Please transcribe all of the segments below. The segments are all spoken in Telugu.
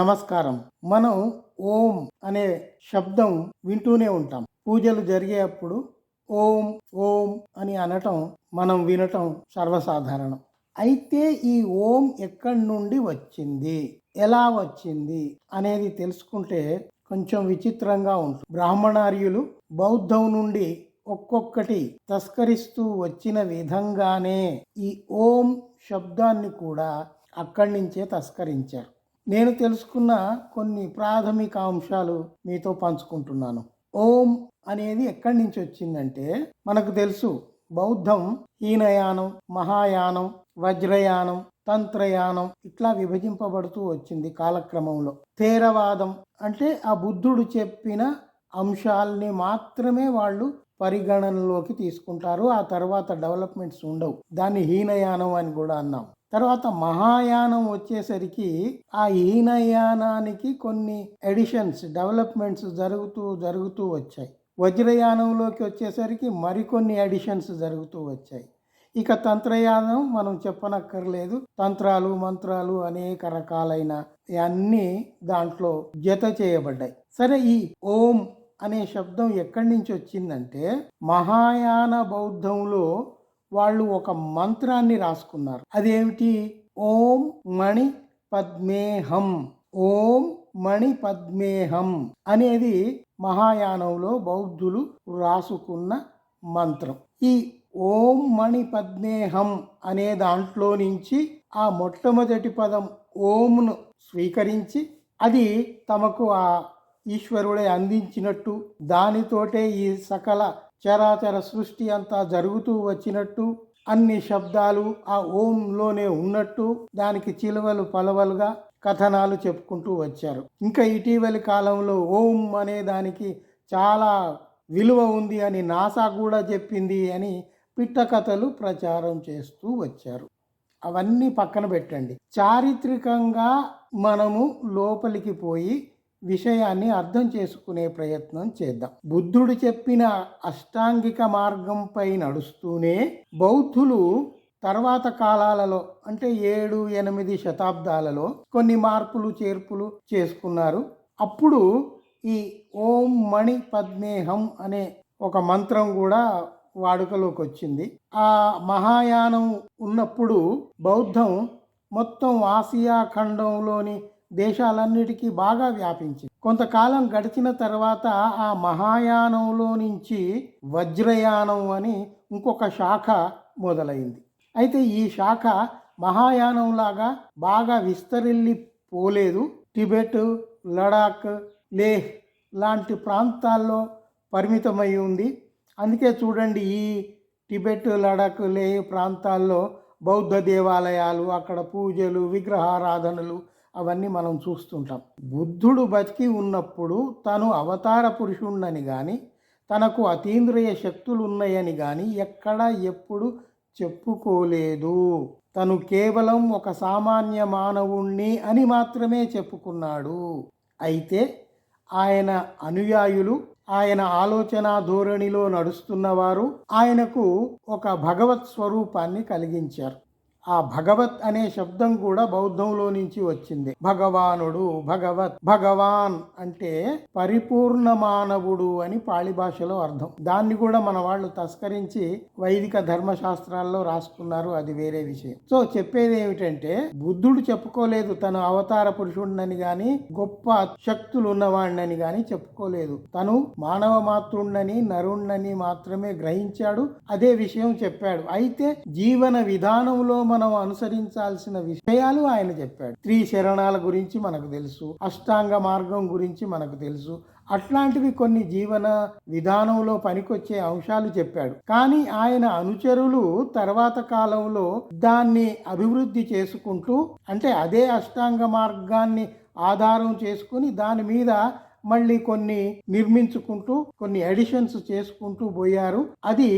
నమస్కారం. మనం ఓం అనే శబ్దం వింటూనే ఉంటాం. పూజలు జరిగేప్పుడు ఓం ఓం అని అనటం మనం వినటం సర్వసాధారణం. అయితే ఈ ఓం ఎక్కడి నుండి వచ్చింది, ఎలా వచ్చింది అనేది తెలుసుకుంటే కొంచెం విచిత్రంగా ఉంటుంది. బ్రాహ్మణార్యులు బౌద్ధం నుండి ఒక్కొక్కటి తస్కరిస్తూ వచ్చిన విధంగానే ఈ ఓం శబ్దాన్ని కూడా అక్కడి నుంచే తస్కరించారు. నేను తెలుసుకున్న కొన్ని ప్రాథమిక అంశాలు మీతో పంచుకుంటున్నాను. ఓం అనేది ఎక్కడి నుంచి వచ్చిందంటే, మనకు తెలుసు బౌద్ధం హీనయానం, మహాయానం, వజ్రయానం, తంత్రయానం ఇట్లా విభజింపబడుతూ వచ్చింది కాలక్రమంలో. థేరవాదం అంటే ఆ బుద్ధుడు చెప్పిన అంశాలని మాత్రమే వాళ్ళు పరిగణనలోకి తీసుకుంటారు. ఆ తర్వాత డెవలప్మెంట్స్ ఉండవు. దాన్ని హీనయానం అని కూడా అన్నాం. తర్వాత మహాయానం వచ్చేసరికి ఆ హీనయానానికి కొన్ని ఎడిషన్స్, డెవలప్మెంట్స్ జరుగుతూ వచ్చాయి. వజ్రయానంలోకి వచ్చేసరికి మరికొన్ని ఎడిషన్స్ జరుగుతూ వచ్చాయి. ఇక తంత్రయానం మనం చెప్పనక్కర్లేదు. తంత్రాలు, మంత్రాలు అనేక రకాలైన అన్నీ దాంట్లో జత చేయబడ్డాయి. సరే, ఈ ఓం అనే శబ్దం ఎక్కడి నుంచి వచ్చిందంటే, మహాయాన బౌద్ధంలో వాళ్ళు ఒక మంత్రాన్ని రాసుకున్నారు. అదేమిటి? ఓం మణి పద్మేహం. ఓం మణి పద్మేహం అనేది మహాయానంలో బౌద్ధులు రాసుకున్న మంత్రం. ఈ ఓం మణి పద్మేహం అనే దాంట్లో నుంచి ఆ మొట్టమొదటి పదం ఓంను స్వీకరించి, అది తమకు ఆ ఈశ్వరుడే అందించినట్టు, దానితోటే ఈ సకల చరాచర సృష్టి అంతా జరుగుతూ వచ్చినట్టు, అన్ని శబ్దాలు ఆ ఓంలోనే ఉన్నట్టు, దానికి చిలువలు పలవలుగా కథనాలు చెప్పుకుంటూ వచ్చారు. ఇంకా ఇటీవలి కాలంలో ఓం అనే దానికి చాలా విలువ ఉంది అని నాసా కూడా చెప్పింది అని పిట్ట కథలు ప్రచారం చేస్తూ వచ్చారు. అవన్నీ పక్కన పెట్టండి. చారిత్రకంగా మనము లోపలికి పోయి విషయాన్ని అర్థం చేసుకునే ప్రయత్నం చేద్దాం. బుద్ధుడు చెప్పిన అష్టాంగిక మార్గంపై నడుస్తూనే బౌద్ధులు తర్వాత కాలాలలో అంటే 7-8 శతాబ్దాలలో కొన్ని మార్పులు చేర్పులు చేసుకున్నారు. అప్పుడు ఈ ఓం మణి పద్మేహం అనే ఒక మంత్రం కూడా వాడుకలోకి వచ్చింది. ఆ మహాయానం ఉన్నప్పుడు బౌద్ధం మొత్తం ఆసియా ఖండంలోని దేశాలన్నిటికీ బాగా వ్యాపించింది. కొంతకాలం గడిచిన తర్వాత ఆ మహాయానంలో నుంచి వజ్రయానం అని ఇంకొక శాఖ మొదలైంది. అయితే ఈ శాఖ మహాయానంలాగా బాగా విస్తరిల్లి పోలేదు. టిబెట్, లడాక్, లేహ్ లాంటి ప్రాంతాల్లో పరిమితమై ఉంది. అందుకే చూడండి, ఈ టిబెట్, లడాక్, లేహ్ ప్రాంతాల్లో బౌద్ధ దేవాలయాలు, అక్కడ పూజలు, విగ్రహారాధనలు అవన్నీ మనం చూస్తుంటాం. బుద్ధుడు బతికి ఉన్నప్పుడు తను అవతార పురుషుణ్ణని కానీ, తనకు అతీంద్రియ శక్తులు ఉన్నాయని కానీ ఎక్కడ ఎప్పుడు చెప్పుకోలేదు. తను కేవలం ఒక సామాన్య మానవుణ్ణి అని మాత్రమే చెప్పుకున్నాడు. అయితే ఆయన అనుయాయులు, ఆయన ఆలోచన ధోరణిలో నడుస్తున్నవారు ఆయనకు ఒక భగవత్ స్వరూపాన్ని కలిగించారు. ఆ భగవత్ అనే శబ్దం కూడా బౌద్ధంలో నుంచి వచ్చింది. భగవానుడు, భగవత్, భగవాన్ అంటే పరిపూర్ణ మానవుడు అని పాళి భాషలో అర్థం. దాన్ని కూడా మన వాళ్ళు తస్కరించి వైదిక ధర్మశాస్త్రాల్లో రాసుకున్నారు. అది వేరే విషయం. సో చెప్పేది ఏమిటంటే, బుద్ధుడు చెప్పుకోలేదు తను అవతార పురుషుడినని గాని, గొప్ప శక్తులు ఉన్నవాడినని గాని చెప్పుకోలేదు. తను మానవ మాతృణ్ణని, నరుణ్ణని మాత్రమే గ్రహించాడు. అదే విషయం చెప్పాడు. అయితే జీవన విధానంలో మనం అనుసరించాల్సిన విషయాలు ఆయన చెప్పాడు. 3 శరణాల గురించి మనకు తెలుసు, అష్టాంగ మార్గం గురించి మనకు తెలుసు. అట్లాంటివి కొన్ని జీవన విధానంలో పనికొచ్చే అంశాలు చెప్పాడు. కానీ ఆయన అనుచరులు తర్వాత కాలంలో దాన్ని అభివృద్ధి చేసుకుంటూ, అంటే అదే అష్టాంగ మార్గాన్ని ఆధారం చేసుకుని దాని మీద మళ్ళీ కొన్ని నిర్మించుకుంటూ, కొన్ని ఎడిషన్స్ చేసుకుంటూ పోయారు. అది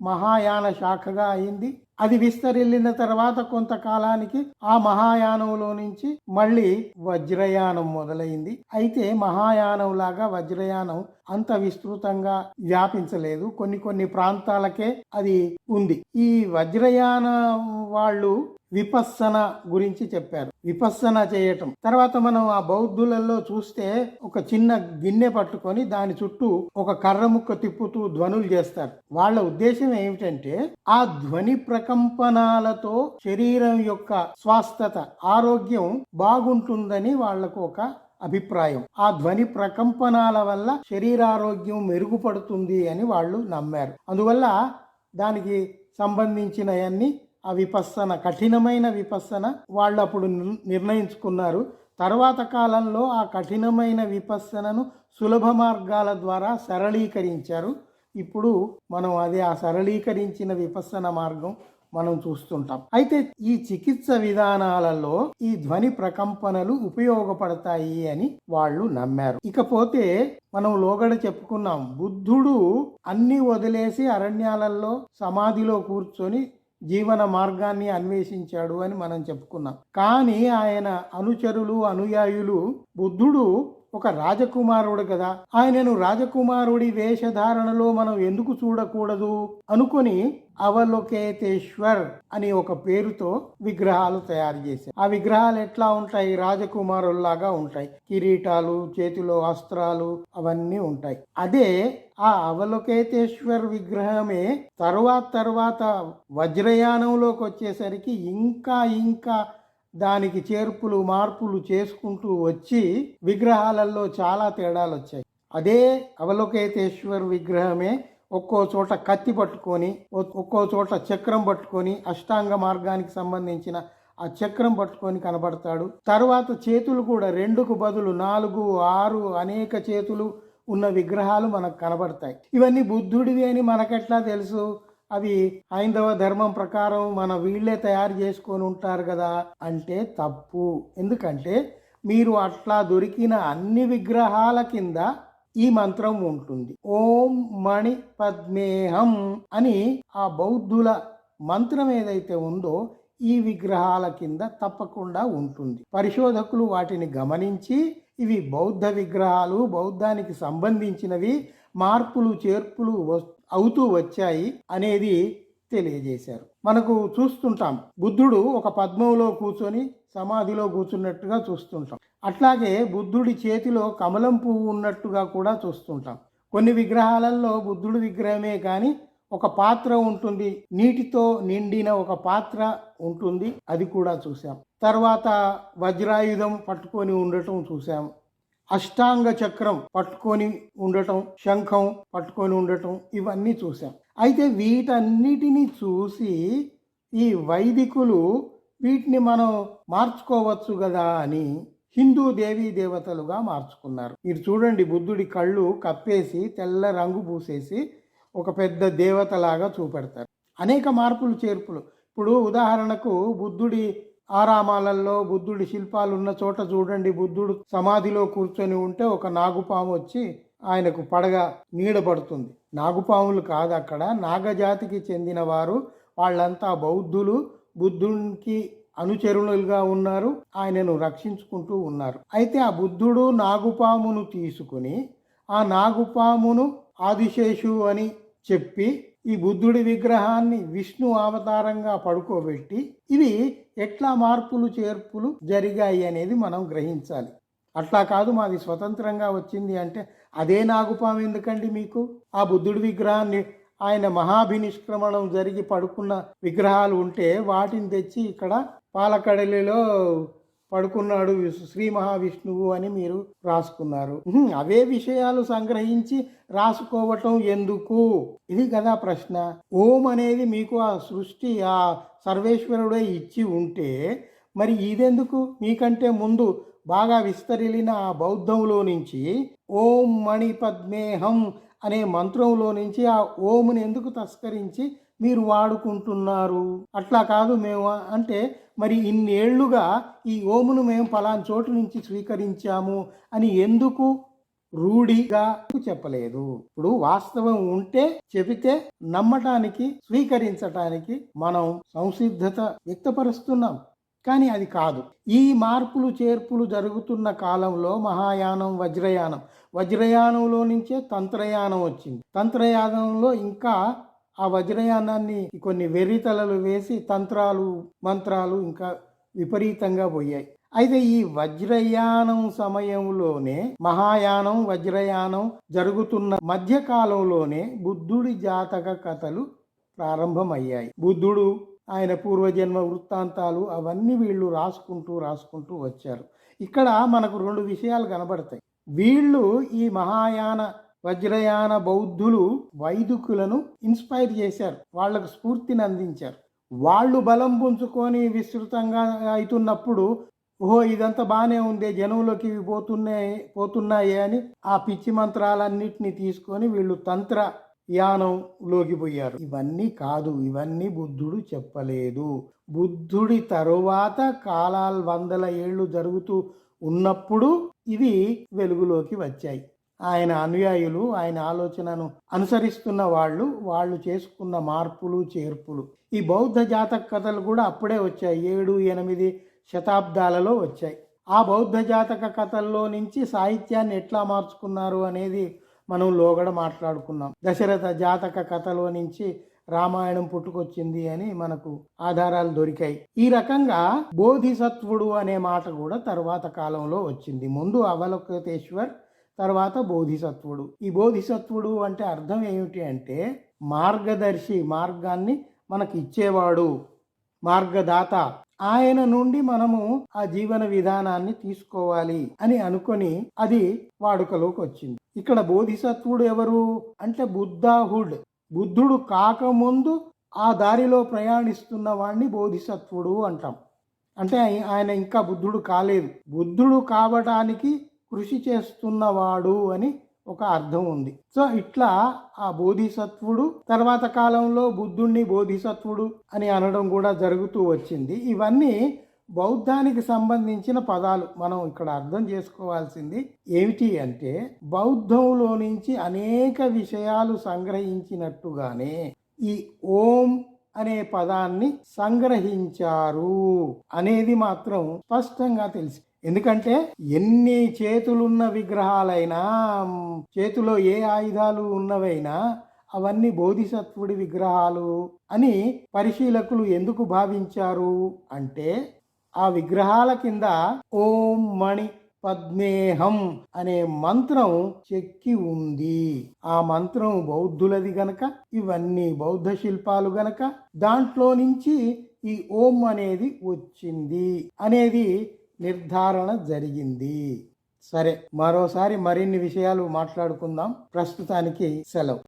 మహాయాన శాఖగా అయింది. అది విస్తరిల్లిన తర్వాత కొంతకాలానికి ఆ మహాయానంలో నుంచి మళ్ళీ వజ్రయానం మొదలైంది. అయితే మహాయానం లాగా వజ్రయానం అంత విస్తృతంగా వ్యాపించలేదు. కొన్ని ప్రాంతాలకే అది ఉంది. ఈ వజ్రయాన వాళ్ళు విపස්සన గురించి చెప్పారు. విపස්සన చేయటం. తర్వాత మనం ఆ బౌద్ధులలో చూస్తే ఒక చిన్న గిన్నె పట్టుకొని దాని చుట్టూ ఒక కర్ర ముక్క తిప్పుతూ ధ్వనులు చేస్తారు. వాళ్ళ ఉద్దేశం ఏమిటంటే ఆ ధ్వని ప్రకంపనాలతో శరీరం యొక్క స్వాస్థత, ఆరోగ్యం బాగుంటుందని వాళ్లకు ఒక అభిప్రాయం. ఆ ధ్వని ప్రకంపనాల వల్ల శరీరారోగ్యం మెరుగుపడుతుంది అని వాళ్ళు నమ్మారు. అందువల్ల దానికి సంబంధించినవన్నీ ఆ విపස්සన, కఠినమైన విపස්සన వాళ్ళు అప్పుడు నిర్ణయించుకున్నారు. తర్వాత కాలంలో ఆ కఠినమైన విపස්සనను సులభ మార్గాల ద్వారా సరళీకరించారు. ఇప్పుడు మనం ఆ సరళీకరించిన విపස්සన మార్గం మనం చూస్తుంటాం. అయితే ఈ చికిత్స విధానాలలో ఈ ధ్వని ప్రకంపనలు ఉపయోగపడతాయి అని వాళ్ళు నమ్మారు. ఇకపోతే మనం లోగడ చెప్పుకున్నాం, బుద్ధుడు అన్ని వదిలేసి అరణ్యాలలో సమాధిలో కూర్చొని జీవన మార్గాన్ని అన్వేషించాడు అని మనం చెప్పుకున్నాం. కానీ ఆయన అనుచరులు, అనుయాయులు బుద్ధుడు ఒక రాజకుమారుడు కదా, ఆయనను రాజకుమారుడి వేషధారణలో మనం ఎందుకు చూడకూడదు అనుకుని అవలోకేతేశ్వర్ అని ఒక పేరుతో విగ్రహాలు తయారు చేశారు. ఆ విగ్రహాలు ఎట్లా ఉంటాయి? రాజకుమారుల్లాగా ఉంటాయి. కిరీటాలు, చేతిలో అస్త్రాలు అవన్నీ ఉంటాయి. అదే ఆ అవలోకేతేశ్వర్ విగ్రహమే తర్వాత వజ్రయానంలోకి వచ్చేసరికి ఇంకా దానికి చేర్పులు మార్పులు చేసుకుంటూ వచ్చి విగ్రహాలలో చాలా తేడాలు వచ్చాయి. అదే అవలోకేతేశ్వర్ విగ్రహమే ఒక్కో చోట కత్తి పట్టుకొని, ఒక్కో చోట చక్రం పట్టుకొని, అష్టాంగ మార్గానికి సంబంధించిన ఆ చక్రం పట్టుకొని కనబడతాడు. తర్వాత చేతులు కూడా 2కు బదులు 4, 6 అనేక చేతులు ఉన్న విగ్రహాలు మనకు కనబడతాయి. ఇవన్నీ బుద్ధుడివి అని మనకెట్లా తెలుసు? అవి హైందవ ధర్మం ప్రకారం వీళ్ళే తయారు చేసుకొని ఉంటారు కదా అంటే తప్పు. ఎందుకంటే మీరు అట్లా దొరికిన అన్ని విగ్రహాల కింద ఈ మంత్రం ఉంటుంది. ఓం మణి పద్మేహం అని ఆ బౌద్ధుల మంత్రం ఏదైతే ఉందో ఈ విగ్రహాల కింద తప్పకుండా ఉంటుంది. పరిశోధకులు వాటిని గమనించి ఇవి బౌద్ధ విగ్రహాలు, బౌద్ధానికి సంబంధించినవి, మార్పులు చేర్పులు అవుతూ వచ్చాయి అనేది తెలియజేశారు. మనకు చూస్తుంటాం, బుద్ధుడు ఒక పద్మంలో కూర్చొని సమాధిలో కూర్చున్నట్టుగా చూస్తుంటాం. అట్లాగే బుద్ధుడి చేతిలో కమలం పువ్వు ఉన్నట్టుగా కూడా చూస్తుంటాం. కొన్ని విగ్రహాలలో బుద్ధుడి విగ్రహమే కానీ ఒక పాత్ర ఉంటుంది, నీటితో నిండిన ఒక పాత్ర ఉంటుంది, అది కూడా చూసాం. తర్వాత వజ్రాయుధం పట్టుకొని ఉండటం చూసాం. అష్టాంగ చక్రం పట్టుకొని ఉండటం, శంఖం పట్టుకొని ఉండటం, ఇవన్నీ చూసాం. అయితే వీటన్నిటిని చూసి ఈ వైదికులు వీటిని మనం మార్చుకోవచ్చు కదా అని హిందూ దేవీ దేవతలుగా మార్చుకున్నారు. మీరు చూడండి, బుద్ధుడి కళ్ళు కప్పేసి తెల్ల రంగు పూసేసి ఒక పెద్ద దేవతలాగా చూపెడతారు. అనేక మార్పులు చేర్పులు. ఇప్పుడు ఉదాహరణకు బుద్ధుడి ఆరామాలలో బుద్ధుడి శిల్పాలు ఉన్న చోట చూడండి, బుద్ధుడు సమాధిలో కూర్చొని ఉంటే ఒక నాగుపాము వచ్చి ఆయనకు పడగా నీడబడుతుంది. నాగుపాములు కాదు, అక్కడ నాగజాతికి చెందిన వారు, వాళ్ళంతా బౌద్ధులు, బుద్ధునికి అనుచరులుగా ఉన్నారు, ఆయనను రక్షించుకుంటూ ఉన్నారు. అయితే ఆ బుద్ధుడు నాగుపామును తీసుకుని ఆ నాగుపామును ఆదిశేషు అని చెప్పి ఈ బుద్ధుడి విగ్రహాన్ని విష్ణు అవతారంగా పడుకోబెట్టి ఇవి ఎట్లా మార్పులు చేర్పులు జరిగాయి అనేది మనం గ్రహించాలి. అట్లా కాదు మాది స్వతంత్రంగా వచ్చింది అంటే అదే నాగుపాము ఎందుకండి మీకు? ఆ బుద్ధుడి విగ్రహాన్ని ఆయన మహాభినిష్క్రమణం జరిగి పడుకున్న విగ్రహాలు ఉంటే వాటిని తెచ్చి ఇక్కడ పాలకడలిలో పడుకున్నాడు శ్రీ మహావిష్ణువు అని మీరు రాసుకున్నారు. అవే విషయాలు సంగ్రహించి రాసుకోవటం ఎందుకు? ఇది కదా ప్రశ్న. ఓం అనేది మీకు ఆ సృష్టి ఆ సర్వేశ్వరుడే ఇచ్చి ఉంటే మరి ఇదెందుకు? మీకంటే ముందు బాగా విస్తరిలిన ఆ బౌద్ధంలో నుంచి ఓం మణి పద్మేహం అనే మంత్రంలో నుంచి ఆ ఓముని ఎందుకు తస్కరించి మీరు వాడుకుంటున్నారు? అట్లా కాదు మేము అంటే మరి ఇన్నేళ్లుగా ఈ ఓమును మేము ఫలానా చోటు నుంచి స్వీకరించాము అని ఎందుకు రూఢిగా చెప్పలేదు? ఇప్పుడు వాస్తవం ఉంటే చెబితే నమ్మటానికి, స్వీకరించటానికి మనం సంసిద్ధత వ్యక్తపరుస్తున్నాం. కానీ అది కాదు. ఈ మార్పులు చేర్పులు జరుగుతున్న కాలంలో మహాయానం, వజ్రయానంలో నుంచే తంత్రయానం వచ్చింది. తంత్రయానంలో ఇంకా ఆ వజ్రయానాన్ని కొన్ని వెర్రితలలు వేసి తంత్రాలు మంత్రాలు ఇంకా విపరీతంగా పోయాయి. అయితే ఈ వజ్రయానం సమయంలోనే మహాయానం వజ్రయానం జరుగుతున్న మధ్య కాలంలోనే బుద్ధుడి జాతక కథలు ప్రారంభమయ్యాయి. బుద్ధుడు ఆయన పూర్వజన్మ వృత్తాంతాలు అవన్నీ వీళ్ళు రాసుకుంటూ వచ్చారు. ఇక్కడ మనకు రెండు విషయాలు కనబడతాయి. వీళ్ళు ఈ మహాయాన వజ్రయాన బౌద్ధులు వైదికులను ఇన్స్పైర్ చేశారు, వాళ్లకు స్ఫూర్తిని అందించారు. వాళ్ళు బలం పుంజుకొని విస్తృతంగా అవుతున్నప్పుడు ఓహో ఇదంతా బాగానే ఉంది, జనంలోకి ఇవి పోతున్నాయి అని ఆ పిచ్చి మంత్రాలన్నిటినీ తీసుకొని వీళ్ళు తంత్ర యానంలోకి పోయారు. ఇవన్నీ కాదు, ఇవన్నీ బుద్ధుడు చెప్పలేదు. బుద్ధుడి తరువాత కాలాలు 100 ఏళ్ళు జరుగుతూ ఉన్నప్పుడు ఇవి వెలుగులోకి వచ్చాయి. ఆయన అనుయాయులు, ఆయన ఆలోచనను అనుసరిస్తున్న వాళ్ళు చేసుకున్న మార్పులు చేర్పులు. ఈ బౌద్ధ జాతక కథలు కూడా అప్పుడే వచ్చాయి, 7-8 శతాబ్దాలలో వచ్చాయి. ఆ బౌద్ధ జాతక కథల్లో నుంచి సాహిత్యాన్ని ఎట్లా మార్చుకున్నారు అనేది మనం లోగడ మాట్లాడుకున్నాం. దశరథ జాతక కథలో నుంచి రామాయణం పుట్టుకొచ్చింది అని మనకు ఆధారాలు దొరికాయి. ఈ రకంగా బోధిసత్వుడు అనే మాట కూడా తర్వాత కాలంలో వచ్చింది. ముందు అవలోకితేశ్వర్, తర్వాత బోధిసత్వుడు. ఈ బోధిసత్వుడు అంటే అర్థం ఏమిటి అంటే మార్గదర్శి, మార్గాన్ని మనకి ఇచ్చేవాడు, మార్గదాత. ఆయన నుండి మనము ఆ జీవన విధానాన్ని తీసుకోవాలి అని అనుకొని అది వాడుకలోకి వచ్చింది. ఇక్కడ బోధిసత్వుడు ఎవరు అంటే బుద్ధాహుడ్, బుద్ధుడు కాకముందు ఆ దారిలో ప్రయాణిస్తున్న వాడిని బోధిసత్వుడు అంటాం. అంటే ఆయన ఇంకా బుద్ధుడు కాలేదు, బుద్ధుడు కావడానికి కృషి చేస్తున్నవాడు అని ఒక అర్థం ఉంది. సో ఇట్లా ఆ బోధిసత్వుడు తర్వాత కాలంలో బుద్ధుణ్ణి బోధిసత్వుడు అని అనడం కూడా జరుగుతూ వచ్చింది. ఇవన్నీ బౌద్ధానికి సంబంధించిన పదాలు. మనం ఇక్కడ అర్థం చేసుకోవాల్సింది ఏమిటి అంటే బౌద్ధంలో నుంచి అనేక విషయాలు సంగ్రహించినట్టుగానే ఈ ఓం అనే పదాన్ని సంగ్రహించారు అనేది మాత్రం స్పష్టంగా తెలిసి. ఎందుకంటే ఎన్ని చేతులున్న విగ్రహాలైనా, చేతిలో ఏ ఆయుధాలు ఉన్నవైనా అవన్నీ బోధిసత్వుడి విగ్రహాలు అని పరిశీలకులు ఎందుకు భావించారు అంటే ఆ విగ్రహాల కింద ఓం మణి పద్మేహం అనే మంత్రం చెక్కి ఉంది. ఆ మంత్రం బౌద్ధులది గనక, ఇవన్నీ బౌద్ధ శిల్పాలు గనక దాంట్లో నుంచి ఈ ఓం అనేది వచ్చింది అనేది నిర్ధారణ జరిగింది. సరే, మరోసారి మరిన్ని విషయాలు మాట్లాడుకుందాం. ప్రస్తుతానికి సెలవు.